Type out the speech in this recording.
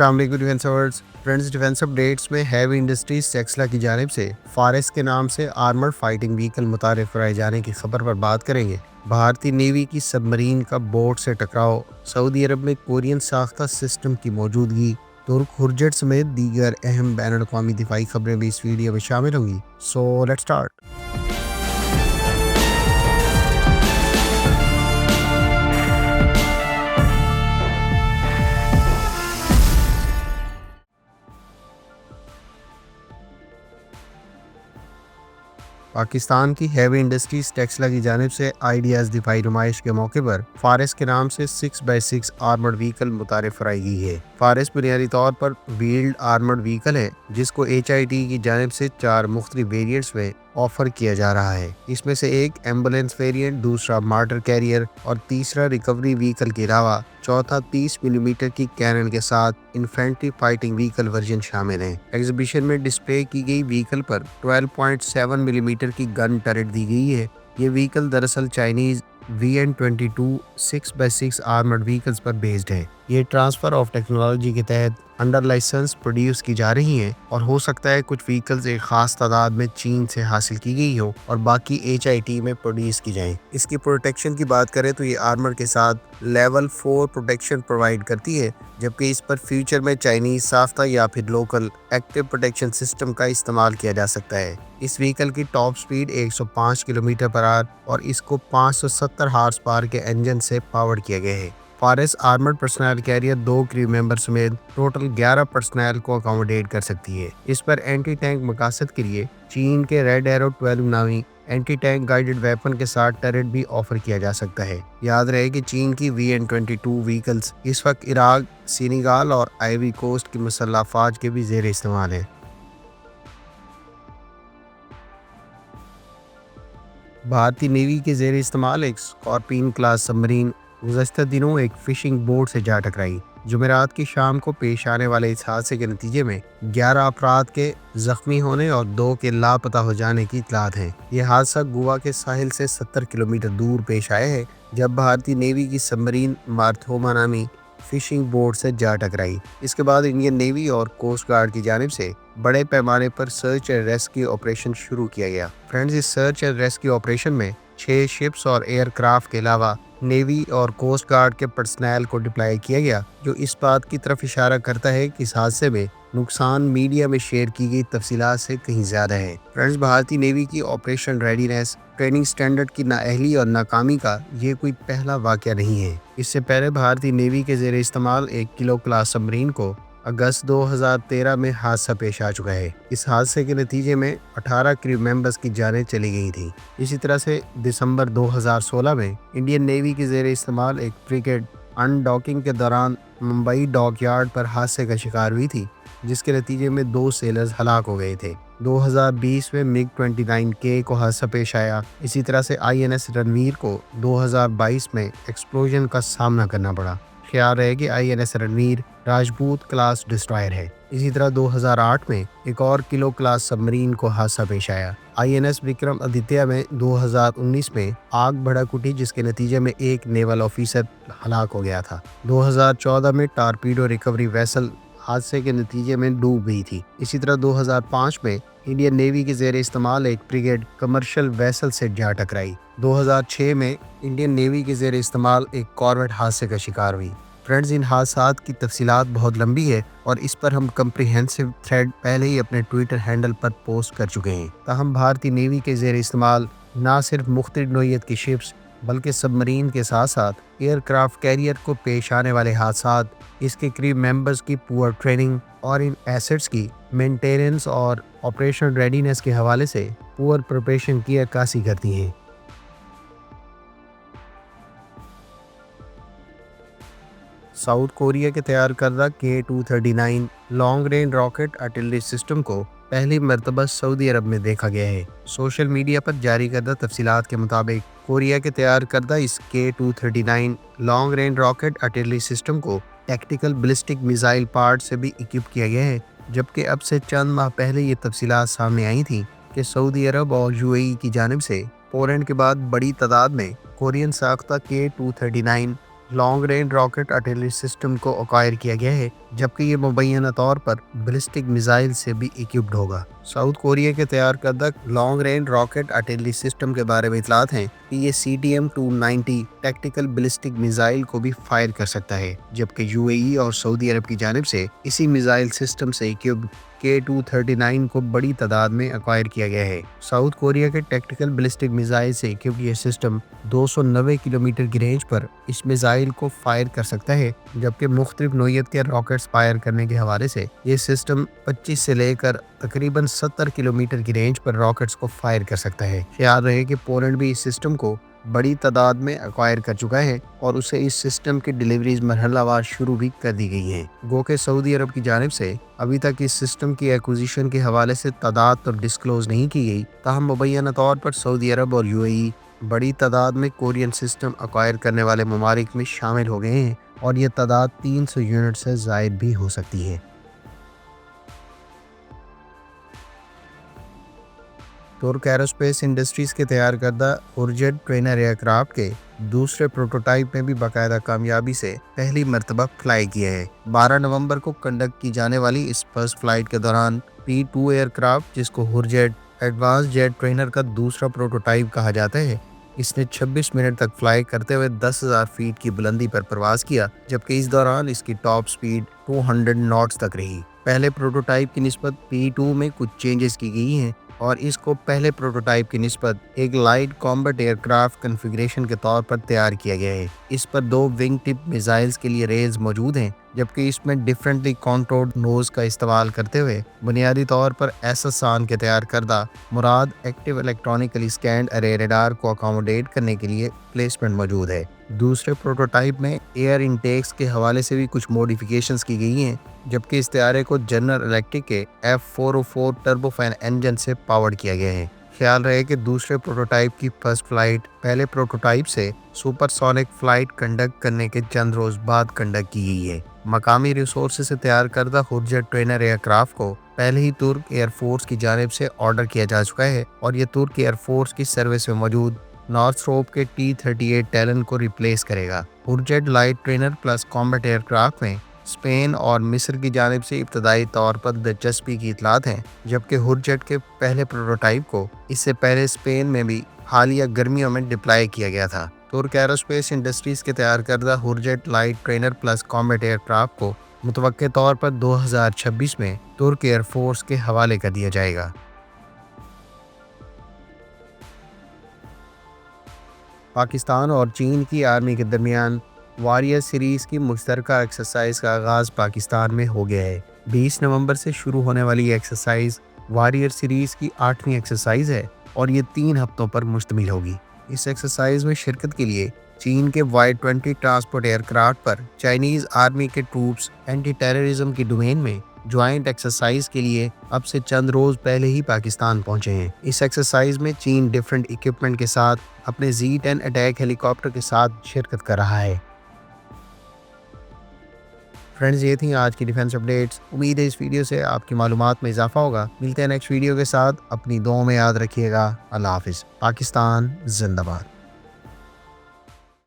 अस्सलाम वालेकुम defence hours friends. Defence updates में हैवी इंडस्ट्रीज टेक्सला की जानिब से फारेस के नाम से आर्मर्ड फाइटिंग व्हीकल मुतारिफ कराए जाने की खबर पर बात करेंगे। भारतीय नेवी की सबमरीन का बोट से टकराव, सऊदी अरब में कोरियन साख्ता सिस्टम की मौजूदगी, तुर्क हुर्जट समेत दीगर अहम बैन अवी दिफाई खबरें भी इस वीडियो में शामिल होंगी। So let's start. पाकिस्तान की हैवी इंडस्ट्रीज टेक्सला की जानिब से आइडियाज दिफाई नुमाइश के मौके पर फारेस के नाम से 6x6 आर्मर्ड व्हीकल मुतारिफ कराई गई है। फारेस बुनियादी तौर पर व्हील्ड आर्मर्ड व्हीकल है जिसको HIT की जानिब से 4 मुख्तलिफ वेरिएंट्स में ऑफर किया जा रहा है। इसमें से एक एम्बुलेंस वेरिएंट, दूसरा मार्टर कैरियर और तीसरा रिकवरी व्हीकल के अलावा चौथा 30 मिलीमीटर की कैनन के साथ इन्फेंट्री फाइटिंग व्हीकल वर्जन शामिल है। एग्जीबिशन में डिस्प्ले की गई व्हीकल पर 12.7 मिलीमीटर की गन टरेट दी गई है। ये व्हीकल दरअसल Chinese VN-22 6x6 armoured vehicles पर बेस्ड है। ये ट्रांसफर ऑफ टेक्नोलॉजी के तहत अंडर लाइसेंस प्रोड्यूस की जा रही हैं और हो सकता है कुछ व्हीकल्स एक खास तादाद में चीन से हासिल की गई हो और बाकी HIT में प्रोड्यूस की जाएं। इसकी प्रोटेक्शन की बात करें तो ये आर्मर के साथ लेवल 4 प्रोटेक्शन प्रोवाइड करती है, जबकि इस पर फ्यूचर में चाइनीज साफ्ता या फिर लोकल एक्टिव प्रोटेक्शन सिस्टम का इस्तेमाल किया जा सकता है। इस व्हीकल की top speed 105 kilometre per hour और इसको 570 हार्स पावर के इंजन से पावर किया गया है। फारेस armoured personnel carrier 2 crew member समेत टोटल 11 पर्सनल को अकोमोडेट कर सकती है। इस पर एंटी टैंक मकासद के लिए चीन के रेड एरो 12 नामी एंटी टैंक गाइडेड वेपन के साथ टरेट भी ऑफर किया जा सकता है। याद रहे कि चीन की VN-22 व्हीकल्स इस वक्त इराक, सेनेगाल और आइवरी कोस्ट की मुसल्लह अफवाज के भी ज़ेर इस्तेमाल है। भारतीय नेवी के ज़ेर इस्तेमाल एक स्कॉर्पियन क्लास सबमरीन गुज़श्ता दिनों एक फिशिंग बोट से जा टकराई। जुमेरात की शाम को पेश आने वाले इस हादसे के नतीजे में 11 अफराद के जख्मी होने और 2 के लापता हो जाने की इतलात है। यह हादसा गोवा के साहिल से 70 किलोमीटर दूर पेश आया है, जब भारतीय नेवी की सबमरीन मार्थोमा नामी फिशिंग बोट से जा टकराई। इसके बाद इंडियन नेवी और कोस्ट गार्ड की जानिब से बड़े पैमाने पर सर्च एंड रेस्क्यू ऑपरेशन शुरू किया गया। फ्रेंड्स, इस सर्च एंड रेस्क्यू ऑपरेशन में 6 शिप्स और एयरक्राफ्ट के अलावा नेवी और कोस्ट गार्ड के पर्सनल को डिप्लॉय किया गया, जो इस बात की तरफ इशारा करता है कि इस हादसे में नुकसान मीडिया में शेयर की गई तफसीलात से कहीं ज्यादा है। फ्रेंड्स, भारतीय नेवी की ऑपरेशन रेडीनेस, ट्रेनिंग स्टैंडर्ड की नाअहली और नाकामी का ये कोई पहला वाकया नहीं है। इससे पहले भारतीय नेवी के ज़ेरे इस्तेमाल 1 किलो क्लास सबमरीन को अगस्त 2013 में हादसा पेश आ चुका है। इस हादसे के नतीजे में 18 क्रू मेंबर्स की जानें चली गई थी। इसी तरह से दिसंबर 2016 में इंडियन नेवी के ज़ेरे इस्तेमाल एक फ्रिगेट अनडॉकिंग के दौरान मुंबई डॉकयार्ड पर हादसे का शिकार हुई थी, जिसके नतीजे में 2 सेलर्स हलाक हो गए थे। 2020 में MiG-29K को हादसा पेश आया। इसी तरह से INS रणवीर को 2022 में एक्सप्लोजन का सामना करना पड़ा। ख्याल रहे कि INS Ranveer Rajput class destroyer है। इसी तरह 2008 में एक और किलो क्लास सबमरीन को हादसा पेश आया। INS विक्रम आदित्य में 2019 में आग भड़क उठी, जिसके नतीजे में एक नेवल ऑफिसर हलाक हो गया था। 2014 में टारपीडो रिकवरी वेसल हादसे के नतीजे में डूब गई थी। इसी तरह 2005 में इंडियन नेवी के ज़ेरे इस्तेमाल एक फ्रिगेट कमर्शियल वेसल से जा टकराई। 2006 में इंडियन नेवी के ज़ेरे इस्तेमाल एक कॉर्वेट हादसे का शिकार हुई। फ्रेंड्स, इन हादसात की तफसीलात बहुत लंबी है और इस पर हम कम्प्रिहेंसिव थ्रेड पहले ही अपने ट्विटर हैंडल पर पोस्ट कर चुके हैं। ताहम भारतीय नेवी के ज़ेरे इस्तेमाल ना सिर्फ मुख्तलिफ नौइयत की शिप्स बल्कि सबमरीन के साथ साथ एयरक्राफ्ट कैरियर को पेश आने वाले हादसात, इसके क्रू मेंबर्स की पुअर ट्रेनिंग और इन एसेट्स की मेंटेनेंस और ऑपरेशन रेडीनेस के हवाले से पुअर प्रिपरेशन की अक्कासी करती हैं। साउथ कोरिया के तैयार करदा K-239 long range rocket artillery system को पहली मरतबा सऊदी अरब में देखा गया है। सोशल मीडिया पर जारी करदा तफसीलात के मुताबिक कोरिया के तैयार करदा इस K-239 long range rocket artillery system को टैक्टिकल बैलिस्टिक मिसाइल पार्ट से भी इक्विप किया गया है, जबकि अब से चंद माह पहले ये तफसीलात सामने आई थी कि सऊदी अरब और UAE की जानिब से पोलैंड के बाद बड़ी तादाद में कोरियन साख्ता K-239 long range rocket artillery system को अक्वायर किया गया है, जबकि ये मुबैना तौर पर बैलिस्टिक मिसाइल से भी इक्विप्ड होगा। साउथ कोरिया के तैयार करदा long range rocket artillery system के बारे में इतलात हैं कि ये CTM-290 टैक्टिकल बैलिस्टिक मिसाइल को भी फायर कर सकता है, जबकि UAE और सऊदी अरब की जानिब से इसी मिसाइल सिस्टम से इक्विप्ड K239 को बड़ी तादाद में एक्वायर किया गया है। साउथ कोरिया के टैक्टिकल बैलिस्टिक मिसाइल से इक्विप्ड ये सिस्टम 290 किलोमीटर की रेंज पर इस मिसाइल को फायर कर सकता है, जबकि मुख्तलिफ नोयत के रॉकेट्स फायर करने के हवाले से ये सिस्टम 25 से लेकर तकरीबन 70 किलोमीटर की रेंज पर रॉकेट्स को फायर कर सकता है। याद रहे कि पोलैंड भी इस सिस्टम को बड़ी तादाद में एक्वायर कर चुका है और उसे इस सिस्टम की डिलीवरीज मरहलावार शुरू भी कर दी गई हैं। गो के सऊदी अरब की जानिब से अभी तक इस सिस्टम की एक्विजिशन के हवाले से तादाद तो डिस्क्लोज नहीं की गई, ताहम मुबैना तौर पर सऊदी अरब और UAE बड़ी तादाद में कोरियन सिस्टम एक्वायर करने वाले ममालिक में शामिल हो गए हैं और ये तादाद 300 यूनिट से ज़ायद भी हो सकती है। तुर्क एरोस्पेस इंडस्ट्रीज के तैयार करदा हुरजेट ट्रेनर एयरक्राफ्ट के दूसरे प्रोटोटाइप में भी बाकायदा कामयाबी से पहली मरतबा फ्लाई किया है। 12 नवंबर को कंडक्ट की जाने वाली इस फर्स्ट फ्लाइट के दौरान P2 एयरक्राफ्ट, जिसको हुरजेट एडवांस जेट ट्रेनर का दूसरा प्रोटोटाइप कहा जाता है, इसने 26 मिनट तक फ्लाई करते हुए 10,000 फीट की बुलंदी पर परवाज किया, जबकि इस दौरान इसकी टॉप स्पीड 200 नॉट्स तक रही। पहले प्रोटोटाइप की निस्बत P2 में कुछ चेंजेस की गई हैं और इसको पहले प्रोटोटाइप की निस्बत एक लाइट कॉम्बैट एयरक्राफ्ट कन्फिग्रेशन के तौर पर तैयार किया गया है। इस पर 2 विंग टिप मिसाइल्स के लिए रेज मौजूद हैं, जबकि इसमें डिफरेंटली कॉन्टोर्ड नोज का इस्तेमाल करते हुए बुनियादी तौर पर SSAN के तैयार करदा मुराद एक्टिव इलेक्ट्रॉनिकली स्कैन्ड अरे रेडार को अकोमोडेट करने के लिए प्लेसमेंट मौजूद है। दूसरे प्रोटोटाइप में एयर इनटेक्स के हवाले से भी कुछ मॉडिफिकेशंस की गई हैं, जबकि इस तैयारे को जनरल इलेक्ट्रिक के F404 टर्बोफैन इंजन से पावर्ड किया गया है। ख्याल रहे कि दूसरे प्रोटोटाइप की फर्स्ट फ्लाइट पहले प्रोटोटाइप से सुपरसोनिक फ्लाइट कंडक्ट करने के चंद रोज बाद कंडक्ट की गई है। मकामी रिसोर्सेज से तैयार करदा हुरजेट ट्रेनर एयरक्राफ्ट को पहले ही तुर्क एयरफोर्स की जानिब से ऑर्डर किया जा चुका है और ये तुर्क एयरफोर्स की सर्विस में मौजूद नॉर्थरोप के T-38 टैलन को रिप्लेस करेगा। Hurjet light trainer plus combat aircraft में स्पेन और मिस्र की जानिब से इब्तदाई तौर पर दिलचस्पी की इतलात हैं, जबकि हुरजेट के पहले प्रोटोटाइप को इससे पहले स्पेन में भी हालिया गर्मियों में डिप्लॉय किया गया था। तुर्क एरोस्पेस इंडस्ट्रीज के तैयार करदा Hurjet light trainer plus combat aircraft को मुतवक्के तौर पर 2026 में तुर्क एयरफोर्स के हवाले कर दिया जाएगा। पाकिस्तान और चीन की आर्मी के दरमियान वॉरियर सीरीज़ की मुश्तरका एक्सरसाइज का आगाज़ पाकिस्तान में हो गया है। 20 नवंबर से शुरू होने वाली एक्सरसाइज वॉरियर सीरीज़ की 8वीं एक्सरसाइज है और ये 3 हफ्तों पर मुश्तमिल होगी। इस एक्सरसाइज में शिरकत के लिए चीन के Y-20 ट्रांसपोर्ट एयरक्राफ्ट पर चाइनीज़ आर्मी के ट्रूप्स एंटी टेररिज्म की डोमेन में ज्वाइंट एक्सरसाइज के लिए अब से चंद रोज पहले ही पाकिस्तान पहुंचे हैं। इस एक्सरसाइज में चीन डिफरेंट इक्विपमेंट के साथ अपने Z-10 अटैक हेलीकॉप्टर के साथ शिरकत कर रहा है। फ्रेंड्स, ये थी आज की डिफेंस अपडेट्स। उम्मीद है इस वीडियो से आपकी मालूमात में इजाफा होगा। मिलते हैं नेक्स्ट वीडियो के साथ। अपनी दुआओं में याद रखिएगा। अल्लाह हाफिज़। पाकिस्तान जिंदाबाद।